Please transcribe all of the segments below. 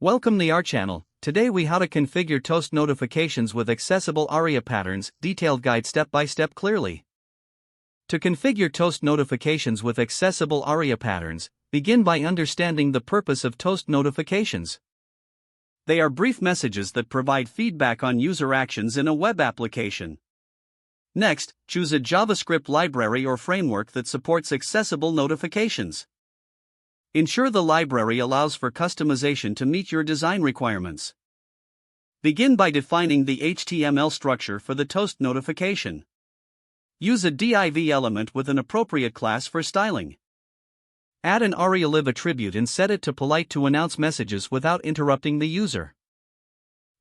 Welcome to our channel. Today we how to configure toast notifications with accessible ARIA patterns, detailed guide step by step clearly. To configure toast notifications with accessible ARIA patterns, begin by understanding the purpose of toast notifications. They are brief messages that provide feedback on user actions in a web application. Next, choose a JavaScript library or framework that supports accessible notifications. Ensure the library allows for customization to meet your design requirements. Begin by defining the HTML structure for the toast notification. Use a div element with an appropriate class for styling. Add an ARIA live attribute and set it to polite to announce messages without interrupting the user.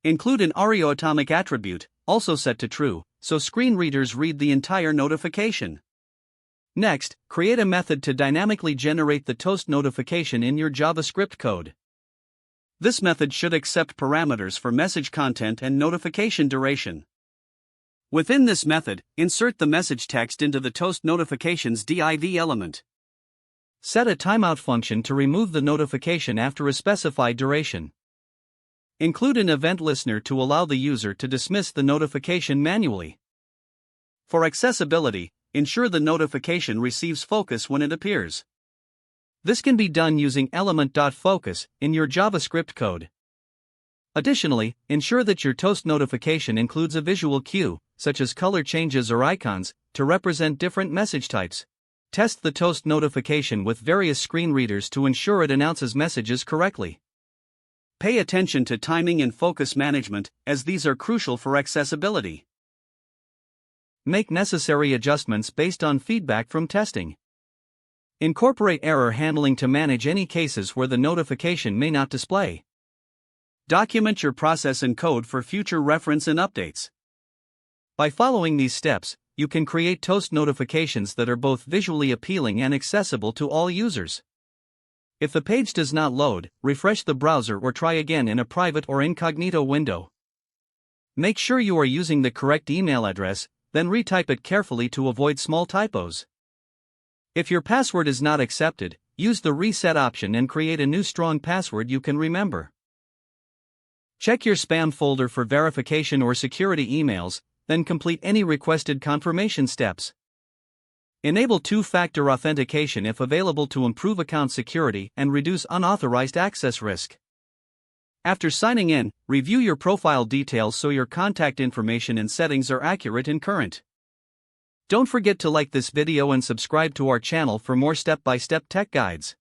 Include an ARIA atomic attribute, also set to true, so screen readers read the entire notification. Next, create a method to dynamically generate the toast notification in your JavaScript code. This method should accept parameters for message content and notification duration. Within this method, insert the message text into the toast notification's div element. Set a timeout function to remove the notification after a specified duration. Include an event listener to allow the user to dismiss the notification manually. For accessibility, ensure the notification receives focus when it appears. This can be done using element.focus in your JavaScript code. Additionally, ensure that your toast notification includes a visual cue, such as color changes or icons, to represent different message types. Test the toast notification with various screen readers to ensure it announces messages correctly. Pay attention to timing and focus management, as these are crucial for accessibility. Make necessary adjustments based on feedback from testing. Incorporate error handling to manage any cases where the notification may not display. Document your process and code for future reference and updates. By following these steps, you can create toast notifications that are both visually appealing and accessible to all users. If the page does not load, refresh the browser or try again in a private or incognito window. Make sure you are using the correct email address, then retype it carefully to avoid small typos. If your password is not accepted, use the reset option and create a new strong password you can remember. Check your spam folder for verification or security emails, then complete any requested confirmation steps. Enable two-factor authentication if available to improve account security and reduce unauthorized access risk. After signing in, review your profile details so your contact information and settings are accurate and current. Don't forget to like this video and subscribe to our channel for more step-by-step tech guides.